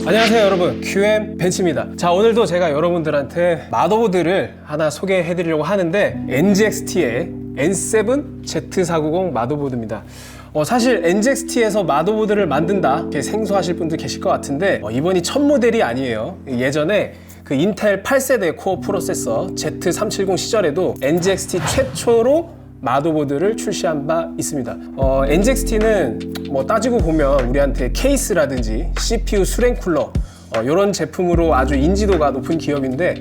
안녕하세요 여러분, QM 벤츠입니다. 자, 오늘도 제가 여러분들한테 마더보드를 하나 소개해 드리려고 하는데 NGXT의 N7 Z490 마더보드입니다. 사실 NGXT에서 마더보드를 만든다 이렇게 생소하실 분들 계실 것 같은데 이번이 첫 모델이 아니에요. 예전에 그 인텔 8세대 코어 프로세서 Z370 시절에도 NGXT 최초로 마더보드를 출시한 바 있습니다. NGXT는 뭐 따지고 보면 우리한테 케이스라든지 CPU 수랭 쿨러 이런 제품으로 아주 인지도가 높은 기업인데,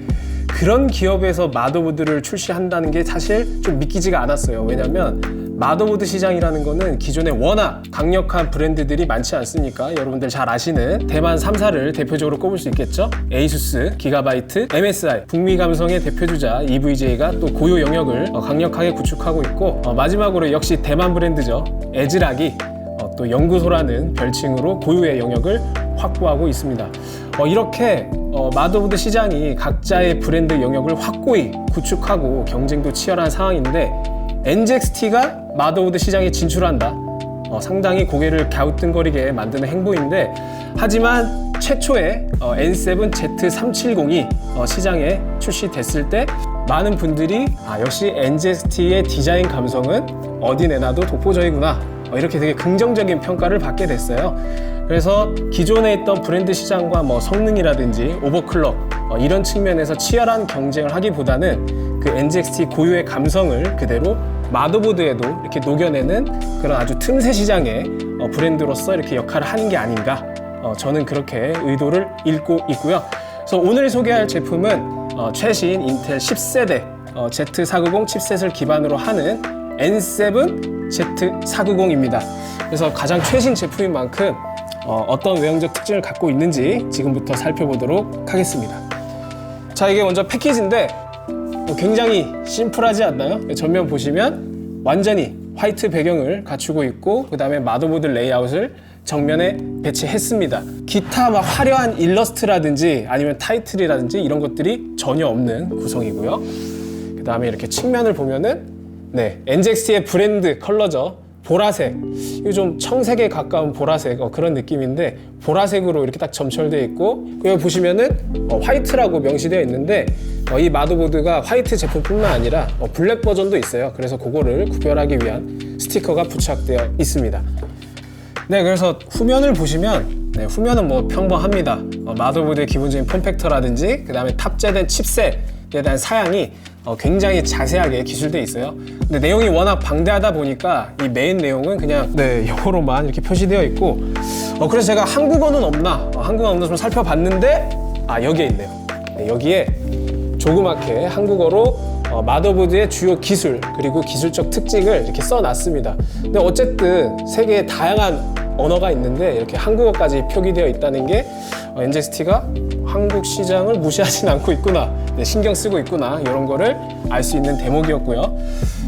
그런 기업에서 마더보드를 출시한다는 게 사실 좀 믿기지가 않았어요. 왜냐면 마더보드 시장이라는 거는 기존에 워낙 강력한 브랜드들이 많지 않습니까? 여러분들 잘 아시는 대만 3사를 대표적으로 꼽을 수 있겠죠? 에이수스, 기가바이트, MSI, 북미 감성의 대표주자 EVJ가 또 고유 영역을 강력하게 구축하고 있고, 마지막으로 역시 대만 브랜드죠. 에즈락이 또 연구소라는 별칭으로 고유의 영역을 확보하고 있습니다. 이렇게 마더보드 시장이 각자의 브랜드 영역을 확고히 구축하고 경쟁도 치열한 상황인데, NGXT가 마더보드 시장에 진출한다. 상당히 고개를 갸우뚱거리게 만드는 행보인데, 하지만 최초의 N7 Z370이 시장에 출시됐을 때 많은 분들이 역시 NGXT의 디자인 감성은 어디 내놔도 독보적이구나, 이렇게 되게 긍정적인 평가를 받게 됐어요. 그래서 기존에 있던 브랜드 시장과 성능이라든지 오버클럭 이런 측면에서 치열한 경쟁을 하기보다는 그 NGXT 고유의 감성을 그대로 마더보드에도 이렇게 녹여내는 그런 아주 틈새 시장의 브랜드로서 이렇게 역할을 하는 게 아닌가, 저는 그렇게 의도를 읽고 있고요. 그래서 오늘 소개할 제품은 최신 인텔 10세대 Z490 칩셋을 기반으로 하는 N7 Z490입니다. 그래서 가장 최신 제품인 만큼 어떤 외형적 특징을 갖고 있는지 지금부터 살펴보도록 하겠습니다. 자, 이게 먼저 패키지인데 굉장히 심플하지 않나요? 전면 보시면 완전히 화이트 배경을 갖추고 있고, 그 다음에 마더보드 레이아웃을 정면에 배치했습니다. 기타 막 화려한 일러스트라든지 아니면 타이틀이라든지 이런 것들이 전혀 없는 구성이고요. 그 다음에 이렇게 측면을 보면은 NGXT의 브랜드 컬러죠. 보라색, 이거 좀 청색에 가까운 보라색 그런 느낌인데, 보라색으로 이렇게 딱 점철되어 있고, 여기 보시면은 화이트라고 명시되어 있는데, 이 마더보드가 화이트 제품뿐만 아니라 블랙 버전도 있어요. 그래서 그거를 구별하기 위한 스티커가 부착되어 있습니다. 그래서 후면을 보시면 후면은 평범합니다. 마더보드의 기본적인 폼팩터라든지 그 다음에 탑재된 칩셋에 대한 사양이 굉장히 자세하게 기술되어 있어요. 근데 내용이 워낙 방대하다 보니까 이 메인 내용은 그냥 영어로만 이렇게 표시되어 있고, 그래서 제가 한국어는 없나 좀 살펴봤는데 여기에 있네요. 여기에 조그맣게 한국어로 마더보드의 주요 기술 그리고 기술적 특징을 이렇게 써놨습니다. 근데 어쨌든 세계에 다양한 언어가 있는데 이렇게 한국어까지 표기되어 있다는 게 NGXT가 한국 시장을 무시하진 않고 있구나, 신경 쓰고 있구나, 이런 거를 알 수 있는 대목이었고요.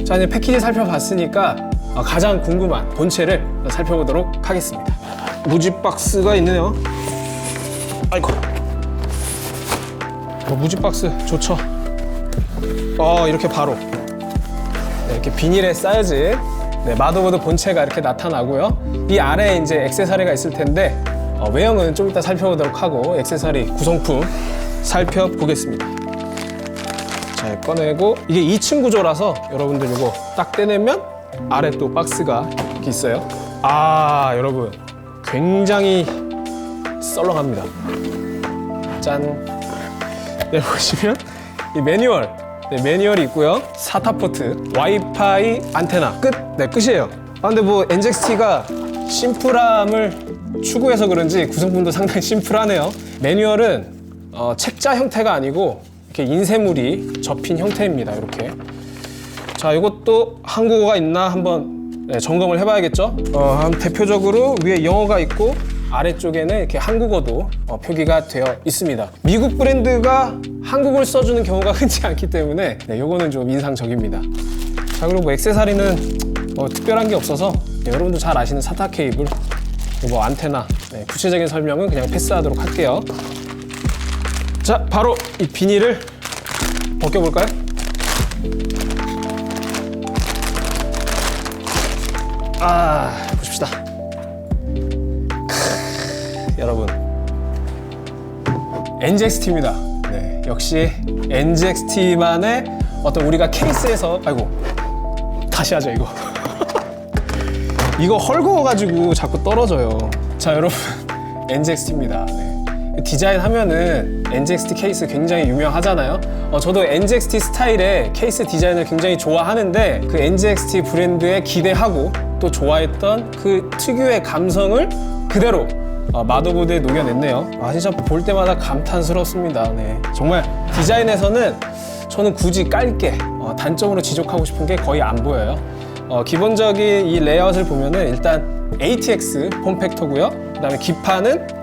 자, 이제 패키지 살펴봤으니까 가장 궁금한 본체를 살펴보도록 하겠습니다. 무지 박스가 있네요. 아이고, 무지 박스 좋죠. 이렇게 바로 이렇게 비닐에 쌓여진 마더보드 본체가 이렇게 나타나고요. 이 아래에 이제 액세서리가 있을 텐데 외형은 좀 이따 살펴보도록 하고, 액세서리 구성품 살펴보겠습니다. 자, 꺼내고, 이게 2층 구조라서 여러분들 이거 딱 떼내면 아래 또 박스가 이렇게 있어요. 여러분 굉장히 썰렁합니다. 짠. 보시면 이 매뉴얼이 있고요. 사타 포트, 와이파이 안테나, 끝이에요. 근데 NGXT가 심플함을 추구해서 그런지 구성품도 상당히 심플하네요. 매뉴얼은 책자 형태가 아니고 이렇게 인쇄물이 접힌 형태입니다. 이렇게. 자, 이것도 한국어가 있나 한번 점검을 해봐야겠죠. 대표적으로 위에 영어가 있고 아래쪽에는 이렇게 한국어도 표기가 되어 있습니다. 미국 브랜드가 한국어를 써주는 경우가 흔치 않기 때문에 요거는 좀 인상적입니다. 자, 그리고 액세서리는 특별한 게 없어서 여러분도 잘 아시는 사타 케이블, 안테나, 구체적인 설명은 그냥 패스하도록 할게요. 자, 바로 이 비닐을 벗겨볼까요? 보십시다. 여러분 NGXT입니다. 네, 역시 NGXT만의 어떤 우리가 케이스에서 아이고 다시 하자 이거 이거 헐거워가지고 자꾸 떨어져요. 자 여러분 NGXT입니다. 네. 디자인 하면은 NGXT 케이스 굉장히 유명하잖아요. 저도 NGXT 스타일의 케이스 디자인을 굉장히 좋아하는데 그 NGXT 브랜드에 기대하고 또 좋아했던 그 특유의 감성을 그대로 마더보드에 녹여냈네요. 진짜 볼 때마다 감탄스럽습니다. 네. 정말 디자인에서는 저는 굳이 깔게 단점으로 지적하고 싶은 게 거의 안 보여요. 기본적인 이 레이아웃을 보면은 일단 ATX 폼팩터고요. 그 다음에 기판은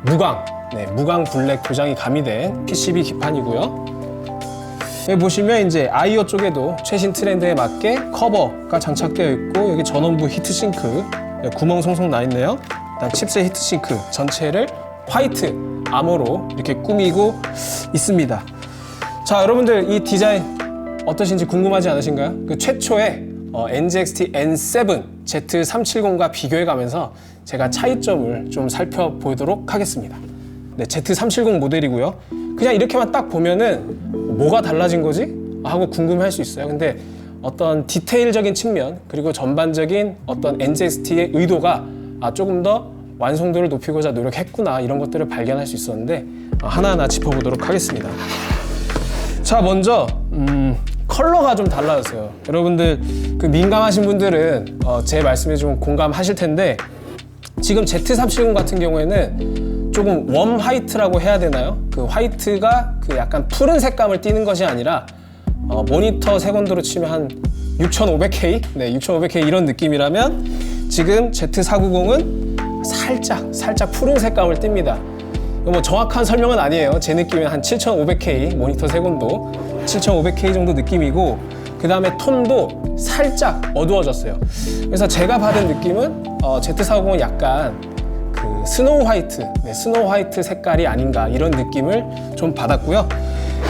무광, 네, 무광 블랙 도장이 가미된 PCB 기판이고요. 여기 보시면 이제 아이오 쪽에도 최신 트렌드에 맞게 커버가 장착되어 있고 여기 전원부 히트싱크 구멍 송송 나 있네요. 그다음 칩셋 히트싱크 전체를 화이트 아머로 이렇게 꾸미고 있습니다. 자 여러분들 이 디자인 어떠신지 궁금하지 않으신가요? 그 최초의 NGXT N7 Z370과 비교해 가면서 제가 차이점을 좀 살펴보도록 하겠습니다. 네, Z370 모델이고요. 그냥 이렇게만 딱 보면은 뭐가 달라진 거지? 하고 궁금해할 수 있어요. 근데 어떤 디테일적인 측면 그리고 전반적인 어떤 NGXT의 의도가 조금 더 완성도를 높이고자 노력했구나 이런 것들을 발견할 수 있었는데 하나하나 짚어보도록 하겠습니다. 자 먼저 컬러가 좀 달라졌어요. 여러분들 그 민감하신 분들은 제 말씀에 좀 공감하실 텐데 지금 Z370 같은 경우에는 조금 웜 화이트라고 해야 되나요? 그 화이트가 그 약간 푸른 색감을 띠는 것이 아니라 모니터 색온도로 치면 한 6500K? 네, 6500K 이런 느낌이라면 지금 Z490은 살짝 푸른 색감을 띱니다. 뭐 정확한 설명은 아니에요. 제 느낌은 한 7500K 모니터 색온도 7500K 정도 느낌이고 그 다음에 톤도 살짝 어두워졌어요. 그래서 제가 받은 느낌은 Z490은 약간 그 스노우 화이트, 네, 스노우 화이트 색깔이 아닌가 이런 느낌을 좀 받았고요.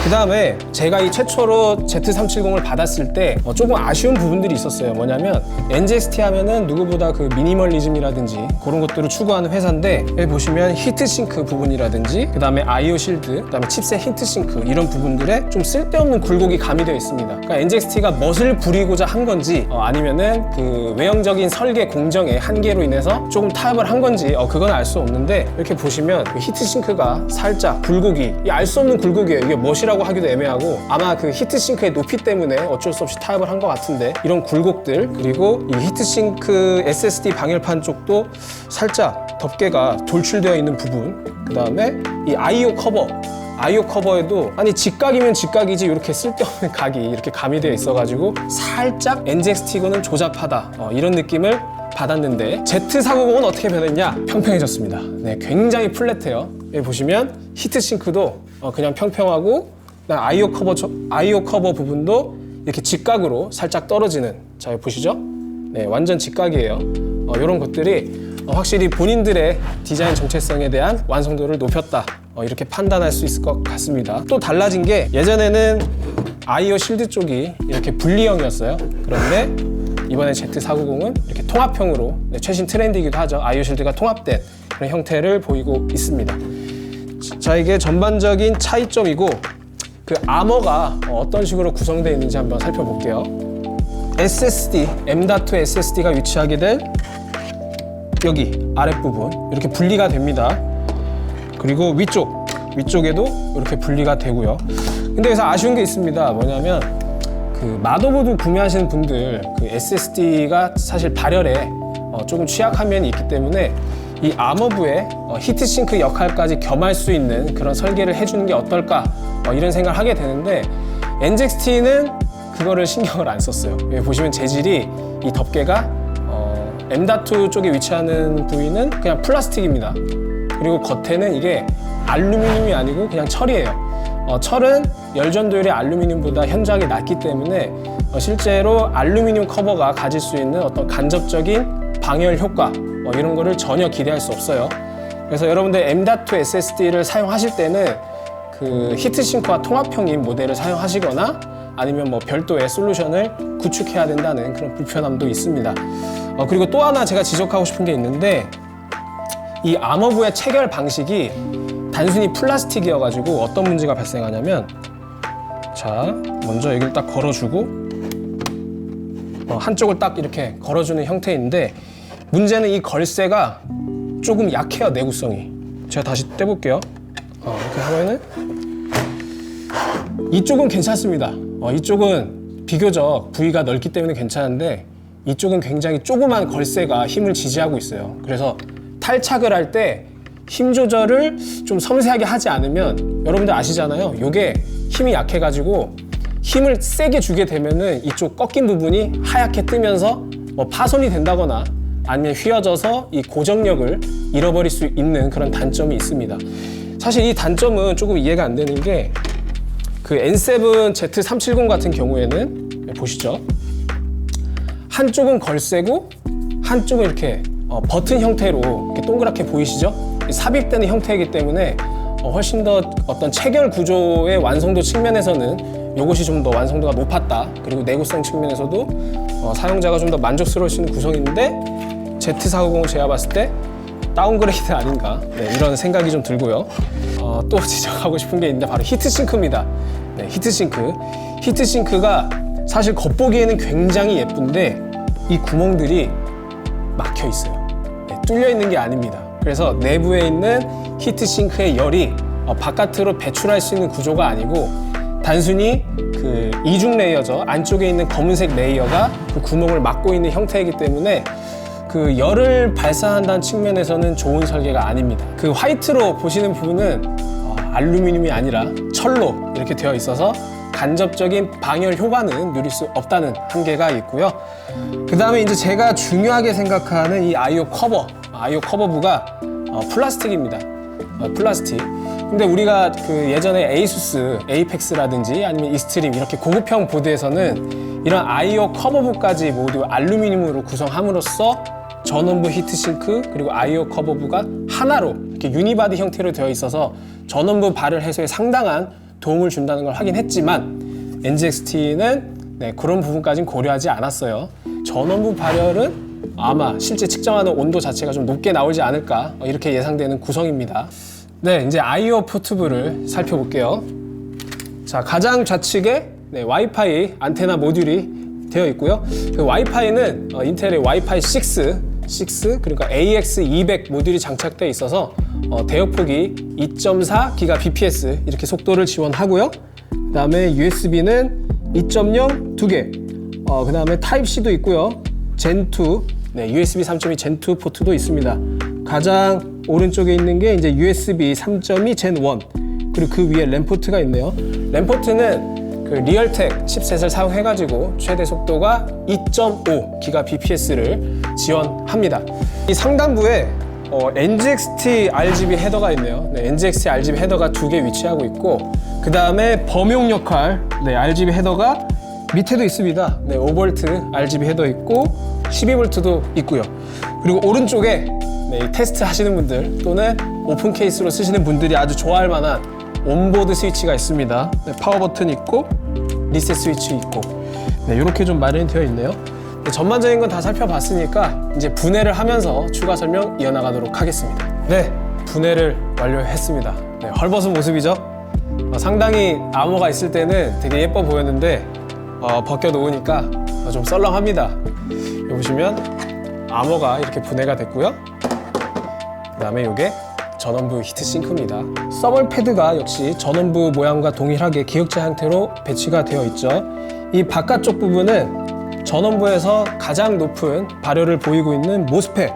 그 다음에 제가 이 최초로 Z370을 받았을 때 조금 아쉬운 부분들이 있었어요. 뭐냐면 NGXT 하면은 누구보다 그 미니멀리즘이라든지 그런 것들을 추구하는 회사인데 여기 보시면 히트싱크 부분이라든지 그 다음에 아이오 실드, 그 다음에 칩셋 히트싱크 이런 부분들에 좀 쓸데없는 굴곡이 가미되어 있습니다. 그러니까 NGXT가 멋을 부리고자 한 건지 아니면은 그 외형적인 설계 공정의 한계로 인해서 조금 타협을 한 건지 그건 알 수 없는데 이렇게 보시면 그 히트싱크가 살짝 굴곡이 알 수 없는 굴곡이에요. 이게 멋이라고 하기도 애매하고 아마 그 히트싱크의 높이 때문에 어쩔 수 없이 타협을 한 것 같은데 이런 굴곡들 그리고 이 히트싱크 SSD 방열판 쪽도 살짝 덮개가 돌출되어 있는 부분 그 다음에 이 아이오 커버에도 아니 직각이면 직각이지 이렇게 쓸데없는 각이 이렇게 가미되어 있어가지고 살짝 NGXT고는 조잡하다 이런 느낌을 받았는데 Z490은 어떻게 변했냐? 평평해졌습니다. 네, 굉장히 플랫해요. 여기 보시면 히트싱크도 그냥 평평하고 아이오 커버 부분도 이렇게 직각으로 살짝 떨어지는 자 여기 보시죠? 네, 완전 직각이에요. 이런 것들이 확실히 본인들의 디자인 정체성에 대한 완성도를 높였다 이렇게 판단할 수 있을 것 같습니다. 또 달라진 게 예전에는 아이오 실드 쪽이 이렇게 분리형이었어요. 그런데 이번에 Z490은 이렇게 통합형으로 최신 트렌드이기도 하죠. 아이오 실드가 통합된 그런 형태를 보이고 있습니다. 자 이게 전반적인 차이점이고 그 아머가 어떤 식으로 구성되어 있는지 한번 살펴볼게요. SSD, M.2 SSD가 위치하게 된 여기 아랫부분 이렇게 분리가 됩니다. 그리고 위쪽에도 이렇게 분리가 되고요. 근데 여기서 아쉬운 게 있습니다. 뭐냐면 그 마더보드 구매하시는 분들 그 SSD가 사실 발열에 조금 취약한 면이 있기 때문에 이 아머부에 히트싱크 역할까지 겸할 수 있는 그런 설계를 해주는 게 어떨까 이런 생각을 하게 되는데 NGXT는 그거를 신경을 안 썼어요. 여기 보시면 재질이 이 덮개가 M.2 쪽에 위치하는 부위는 그냥 플라스틱입니다. 그리고 겉에는 이게 알루미늄이 아니고 그냥 철이에요. 철은 열전도율이 알루미늄보다 현저하게 낮기 때문에 실제로 알루미늄 커버가 가질 수 있는 어떤 간접적인 방열 효과 이런 거를 전혀 기대할 수 없어요. 그래서 여러분들 M.2 SSD를 사용하실 때는 그 히트싱크와 통합형인 모델을 사용하시거나 아니면 뭐 별도의 솔루션을 구축해야 된다는 그런 불편함도 있습니다. 그리고 또 하나 제가 지적하고 싶은 게 있는데 이 아머부의 체결 방식이 단순히 플라스틱이어가지고 어떤 문제가 발생하냐면, 자, 먼저 여기를 딱 걸어주고 한쪽을 딱 이렇게 걸어주는 형태인데, 문제는 이 걸쇠가 조금 약해요, 내구성이. 제가 다시 떼볼게요. 이렇게 하면은 이쪽은 괜찮습니다. 이쪽은 비교적 부위가 넓기 때문에 괜찮은데, 이쪽은 굉장히 조그만 걸쇠가 힘을 지지하고 있어요. 그래서 탈착을 할 때 힘 조절을 좀 섬세하게 하지 않으면, 여러분들 아시잖아요, 요게 힘이 약해가지고 힘을 세게 주게 되면은 이쪽 꺾인 부분이 하얗게 뜨면서 파손이 된다거나 아니면 휘어져서 이 고정력을 잃어버릴 수 있는 그런 단점이 있습니다. 사실 이 단점은 조금 이해가 안 되는 게, 그 N7 Z370 같은 경우에는 보시죠, 한쪽은 걸쇠고 한쪽은 이렇게 버튼 형태로 이렇게 동그랗게 보이시죠? 삽입되는 형태이기 때문에 훨씬 더 어떤 체결 구조의 완성도 측면에서는 이것이 좀 더 완성도가 높았다. 그리고 내구성 측면에서도 사용자가 좀 더 만족스러울 수 있는 구성인데, Z490 제가 봤을 때 다운그레이드 아닌가, 이런 생각이 좀 들고요. 또 지적하고 싶은 게 있는데, 바로 히트싱크입니다. 히트싱크가 사실 겉보기에는 굉장히 예쁜데 이 구멍들이 막혀 있어요. 뚫려 있는 게 아닙니다. 그래서 내부에 있는 히트싱크의 열이 바깥으로 배출할 수 있는 구조가 아니고, 단순히 그 이중 레이어죠. 안쪽에 있는 검은색 레이어가 그 구멍을 막고 있는 형태이기 때문에 그 열을 발산한다는 측면에서는 좋은 설계가 아닙니다. 그 화이트로 보시는 부분은 알루미늄이 아니라 철로 이렇게 되어 있어서 간접적인 방열 효과는 누릴 수 없다는 한계가 있고요. 그 다음에 이제 제가 중요하게 생각하는 이 아이오 커버부가 플라스틱입니다. 플라스틱. 근데 우리가 그 예전에 에이수스, 에이펙스라든지 아니면 익스트림 이렇게 고급형 보드에서는 이런 아이오 커버부까지 모두 알루미늄으로 구성함으로써 전원부 히트싱크 그리고 아이오 커버부가 하나로 이렇게 유니바디 형태로 되어 있어서 전원부 발열 해소에 상당한 도움을 준다는 걸 확인했지만, NGXT는 그런 부분까지는 고려하지 않았어요. 전원부 발열은 아마 실제 측정하는 온도 자체가 좀 높게 나오지 않을까, 이렇게 예상되는 구성입니다. 네, 이제 아이오 포트부를 살펴볼게요. 자, 가장 좌측에 와이파이 안테나 모듈이 되어 있고요. 그 와이파이는 인텔의 와이파이 6 그러니까 AX200 모듈이 장착되어 있어서 대역폭이 2.4Gbps 이렇게 속도를 지원하고요. 그 다음에 USB는 2.0 2개, 그 다음에 타입C도 있고요. 젠2, USB 3.2 젠2 포트도 있습니다. 가장 오른쪽에 있는 게 이제 USB 3.2 젠1, 그리고 그 위에 램 포트가 있네요. 램 포트는 그 리얼텍 칩셋을 사용해가지고 최대 속도가 2.5Gbps를 지원합니다. 이 상단부에 NGXT RGB 헤더가 있네요. NGXT RGB 헤더가 2개 위치하고 있고, 그 다음에 범용 역할 RGB 헤더가 밑에도 있습니다. 5V RGB 헤더 있고 12V도 있고요. 그리고 오른쪽에 테스트 하시는 분들 또는 오픈 케이스로 쓰시는 분들이 아주 좋아할 만한 온보드 스위치가 있습니다. 파워 버튼 있고 리셋 스위치 있고, 이렇게 좀 마련이 되어 있네요. 전반적인 건 다 살펴봤으니까 이제 분해를 하면서 추가 설명 이어나가도록 하겠습니다. 네, 분해를 완료했습니다. 헐벗은 모습이죠. 상당히 암호가 있을 때는 되게 예뻐 보였는데 벗겨 놓으니까 좀 썰렁합니다. 여기 보시면 암호가 이렇게 분해가 됐고요. 그 다음에 이게 전원부 히트싱크입니다. 서멀 패드가 역시 전원부 모양과 동일하게 기역자 형태로 배치가 되어 있죠. 이 바깥쪽 부분은 전원부에서 가장 높은 발열을 보이고 있는 모스펫,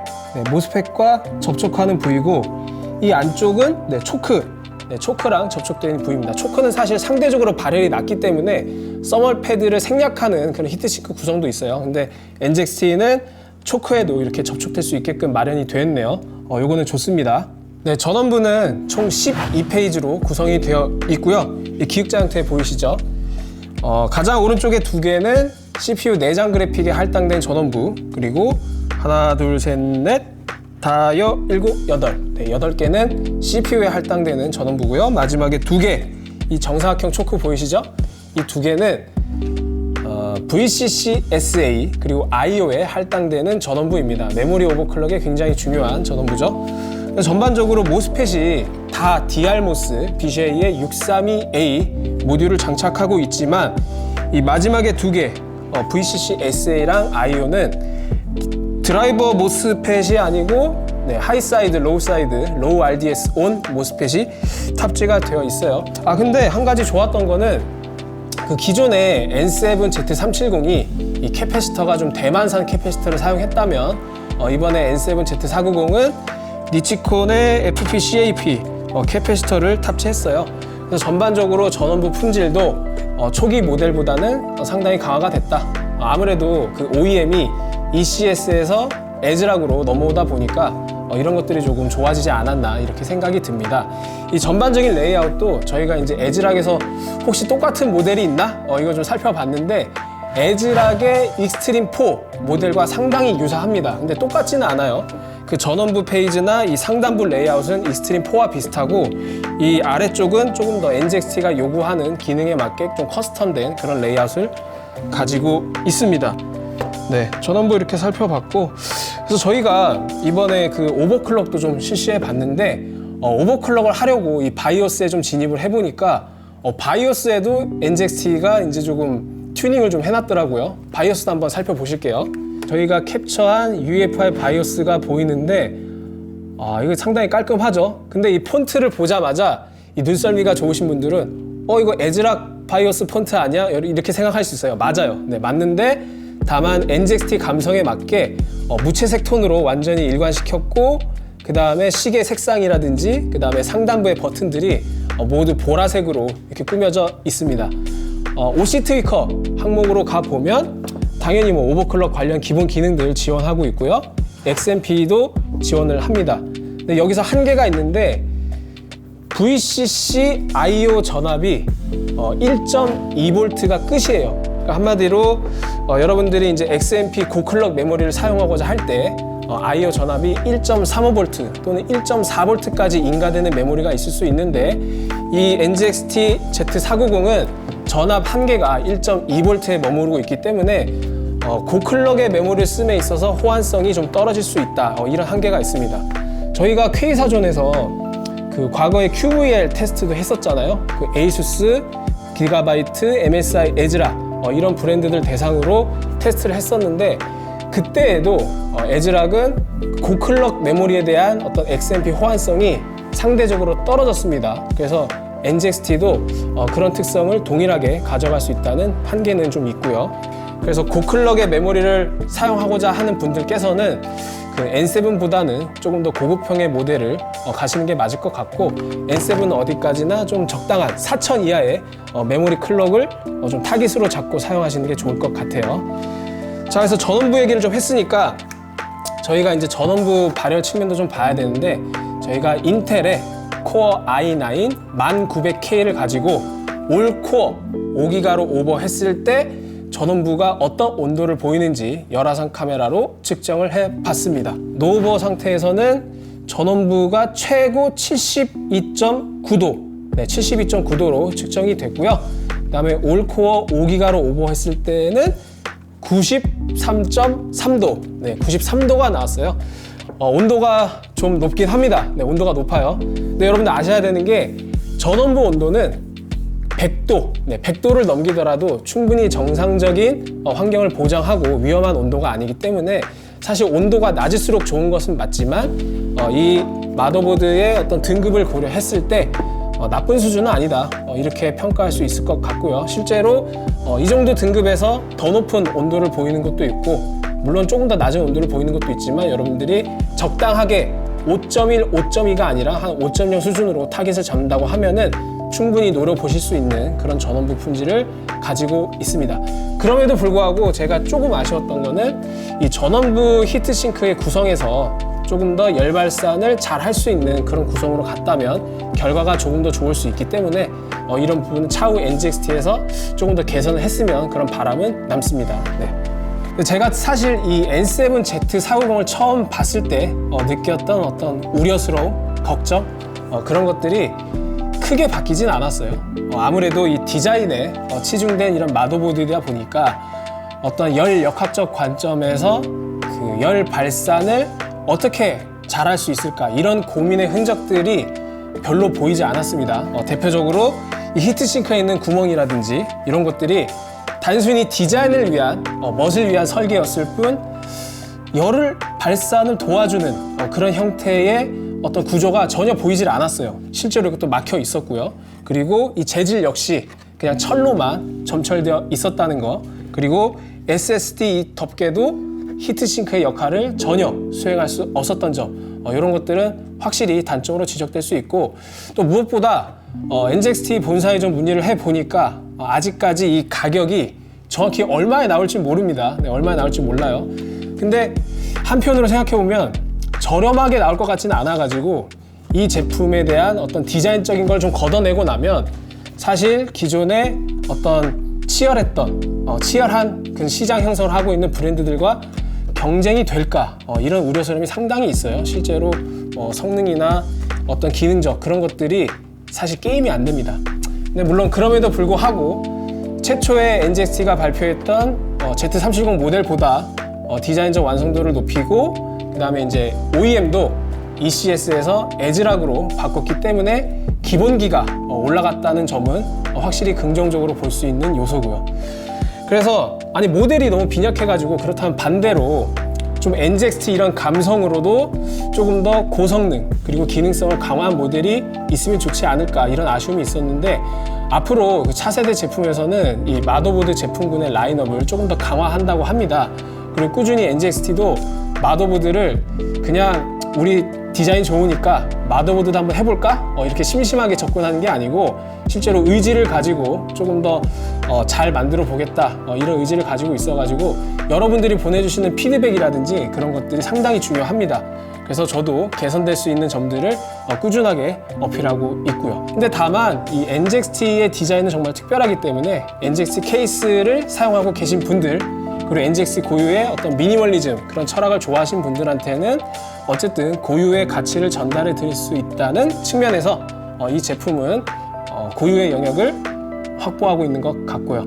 모스펫과 접촉하는 부위고, 이 안쪽은 초크랑 접촉되는 부위입니다. 초크는 사실 상대적으로 발열이 낮기 때문에 서멀 패드를 생략하는 그런 히트싱크 구성도 있어요. 근데 NGXT는 초크에도 이렇게 접촉될 수 있게끔 마련이 되어 있네요. 요거는 좋습니다. 전원부는 총 12페이지로 구성이 되어 있고요. 이 기역자 형태 보이시죠? 가장 오른쪽에 두 개는 CPU 내장 그래픽에 할당된 전원부, 그리고 하나, 둘, 셋, 넷, 다여, 일곱, 여덟. 8개는 CPU에 할당되는 전원부고요. 마지막에 두 개, 이 정사각형 초크 보이시죠? 이 두 개는 VCC-SA 그리고 IO에 할당되는 전원부입니다. 메모리 오버클럭에 굉장히 중요한 전원부죠. 전반적으로 모스펫이 다 DRMOS BCA의 632A 모듈을 장착하고 있지만 이 마지막에 두 개 VCC SA랑 IO는 드라이버 모스펫이 아니고 하이사이드, 로우사이드, 로우 RDS 온 모스펫이 탑재가 되어 있어요. 근데 한 가지 좋았던 거는 그 기존의 N7Z370이 이 캐패시터가 좀 대만산 캐패시터를 사용했다면 이번에 N7Z490은 니치콘의 FP-CAP 캐패시터를 탑재했어요. 그래서 전반적으로 전원부 품질도 초기 모델보다는 상당히 강화가 됐다. 아무래도 그 OEM이 ECS에서 에즈락으로 넘어오다 보니까 이런 것들이 조금 좋아지지 않았나 이렇게 생각이 듭니다. 이 전반적인 레이아웃도 저희가 이제 에즈락에서 혹시 똑같은 모델이 있나? 이거 좀 살펴봤는데 에즈락의 익스트림 4 모델과 상당히 유사합니다. 근데 똑같지는 않아요. 그 전원부 페이지나 이 상단부 레이아웃은 익스트림 4와 비슷하고 이 아래쪽은 조금 더 NZXT가 요구하는 기능에 맞게 좀 커스텀된 그런 레이아웃을 가지고 있습니다. 네, 전원부 이렇게 살펴봤고, 그래서 저희가 이번에 그 오버클럭도 좀 실시해 봤는데 오버클럭을 하려고 이 바이오스에 좀 진입을 해보니까 바이오스에도 NZXT가 이제 조금 튜닝을 좀 해놨더라고요. 바이오스도 한번 살펴보실게요. 저희가 캡처한 UEFI 바이오스가 보이는데 이거 상당히 깔끔하죠. 근데 이 폰트를 보자마자 이 눈썰미가 좋으신 분들은 이거 에즈락 바이오스 폰트 아니야? 이렇게 생각할 수 있어요. 맞아요. 네, 맞는데 다만 NZXT 감성에 맞게 무채색 톤으로 완전히 일관시켰고, 그 다음에 시계 색상이라든지 그 다음에 상단부의 버튼들이 모두 보라색으로 이렇게 꾸며져 있습니다. OC 트위커 항목으로 가보면 당연히 뭐 오버클럭 관련 기본 기능들 지원하고 있고요. XMP도 지원을 합니다. 근데 여기서 한계가 있는데 VCC IO 전압이 1.2V가 끝이에요. 그러니까 한마디로 여러분들이 이제 XMP 고클럭 메모리를 사용하고자 할 때 IO 전압이 1.35V 또는 1.4V까지 인가되는 메모리가 있을 수 있는데 이 NZXT Z490은 전압 한계가 1.2V에 머무르고 있기 때문에 고클럭의 메모리를 씀에 있어서 호환성이 좀 떨어질 수 있다. 이런 한계가 있습니다. 저희가 K사전에서 그 과거에 QVL 테스트도 했었잖아요. 그 에이수스, 기가바이트, MSI, 에즈락 이런 브랜드들 대상으로 테스트를 했었는데 그때에도 에즈락은 고클럭 메모리에 대한 어떤 XMP 호환성이 상대적으로 떨어졌습니다. 그래서 NZXT도 그런 특성을 동일하게 가져갈 수 있다는 한계는 좀 있고요. 그래서 고클럭의 메모리를 사용하고자 하는 분들께서는 그 N7보다는 조금 더 고급형의 모델을 가시는 게 맞을 것 같고, N7은 어디까지나 좀 적당한 4000 이하의 메모리 클럭을 좀 타깃으로 잡고 사용하시는 게 좋을 것 같아요. 자, 그래서 전원부 얘기를 좀 했으니까 저희가 이제 전원부 발열 측면도 좀 봐야 되는데, 저희가 인텔의 코어 i9 1900K를 가지고 올 코어 5기가로 오버했을 때 전원부가 어떤 온도를 보이는지 열화상 카메라로 측정을 해봤습니다. 노오버 상태에서는 전원부가 최고 72.9도, 72.9도로 측정이 됐고요. 그 다음에 올코어 5기가로 오버했을 때는 93.3도, 93도가 나왔어요. 온도가 좀 높긴 합니다. 온도가 높아요. 근데 여러분들 아셔야 되는 게 전원부 온도는 100도, 100도를 넘기더라도 충분히 정상적인 환경을 보장하고 위험한 온도가 아니기 때문에 사실 온도가 낮을수록 좋은 것은 맞지만 이 마더보드의 어떤 등급을 고려했을 때 나쁜 수준은 아니다, 이렇게 평가할 수 있을 것 같고요. 실제로 이 정도 등급에서 더 높은 온도를 보이는 것도 있고, 물론 조금 더 낮은 온도를 보이는 것도 있지만 여러분들이 적당하게 5.1, 5.2가 아니라 한 5.0 수준으로 타깃을 잡는다고 하면은 충분히 노려보실 수 있는 그런 전원부 품질을 가지고 있습니다. 그럼에도 불구하고 제가 조금 아쉬웠던 거는 이 전원부 히트싱크의 구성에서 조금 더 열 발산을 잘 할 수 있는 그런 구성으로 갔다면 결과가 조금 더 좋을 수 있기 때문에 이런 부분은 차후 NZXT에서 조금 더 개선을 했으면 그런 바람은 남습니다. 제가 사실 이 N7Z490을 처음 봤을 때 느꼈던 어떤 우려스러움, 걱정, 그런 것들이 크게 바뀌진 않았어요. 아무래도 이 디자인에 치중된 이런 마더보드이다 보니까 어떤 열 역학적 관점에서 그 열 발산을 어떻게 잘할 수 있을까 이런 고민의 흔적들이 별로 보이지 않았습니다. 대표적으로 이 히트싱크에 있는 구멍이라든지 이런 것들이 단순히 디자인을 위한 멋을 위한 설계였을 뿐 열을 발산을 도와주는 그런 형태의 어떤 구조가 전혀 보이질 않았어요. 실제로 이것도 막혀 있었고요. 그리고 이 재질 역시 그냥 철로만 점철되어 있었다는 거, 그리고 SSD 이 덮개도 히트싱크의 역할을 전혀 수행할 수 없었던 점, 이런 것들은 확실히 단점으로 지적될 수 있고, 또 무엇보다 NZXT 본사에 좀 문의를 해보니까 아직까지 이 가격이 정확히 얼마에 나올지 모릅니다. 네, 얼마에 나올지 몰라요. 근데 한편으로 생각해보면 저렴하게 나올 것 같지는 않아가지고 이 제품에 대한 어떤 디자인적인 걸 좀 걷어내고 나면 사실 기존에 어떤 치열한 그 시장 형성을 하고 있는 브랜드들과 경쟁이 될까, 이런 우려스러움이 상당히 있어요. 실제로 성능이나 어떤 기능적 그런 것들이 사실 게임이 안 됩니다. 근데 물론 그럼에도 불구하고 최초에 NZXT가 발표했던 Z370 모델보다 디자인적 완성도를 높이고, 그 다음에 이제 OEM도 ECS에서 에즈락으로 바꿨기 때문에 기본기가 올라갔다는 점은 확실히 긍정적으로 볼 수 있는 요소고요. 그래서 아니 모델이 너무 빈약해가지고, 그렇다면 반대로 좀 NZXT 이런 감성으로도 조금 더 고성능 그리고 기능성을 강화한 모델이 있으면 좋지 않을까, 이런 아쉬움이 있었는데, 앞으로 그 차세대 제품에서는 이 마더보드 제품군의 라인업을 조금 더 강화한다고 합니다. 그리고 꾸준히 NZXT도 마더보드를 그냥 우리 디자인 좋으니까 마더보드도 한번 해볼까? 이렇게 심심하게 접근하는 게 아니고 실제로 의지를 가지고 조금 더 잘 만들어 보겠다, 이런 의지를 가지고 있어가지고 여러분들이 보내주시는 피드백이라든지 그런 것들이 상당히 중요합니다. 그래서 저도 개선될 수 있는 점들을 꾸준하게 어필하고 있고요. 근데 다만 이 NZXT의 디자인은 정말 특별하기 때문에 NZXT 케이스를 사용하고 계신 분들, 그리고 NZXT 고유의 어떤 미니멀리즘, 그런 철학을 좋아하신 분들한테는 어쨌든 고유의 가치를 전달해 드릴 수 있다는 측면에서 이 제품은 고유의 영역을 확보하고 있는 것 같고요.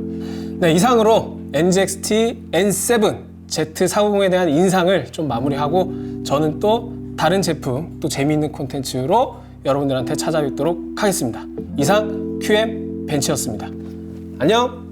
네, 이상으로 NZXT N7 Z490에 대한 인상을 좀 마무리하고, 저는 또 다른 제품, 또 재미있는 콘텐츠로 여러분들한테 찾아뵙도록 하겠습니다. 이상 QM 벤치였습니다. 안녕!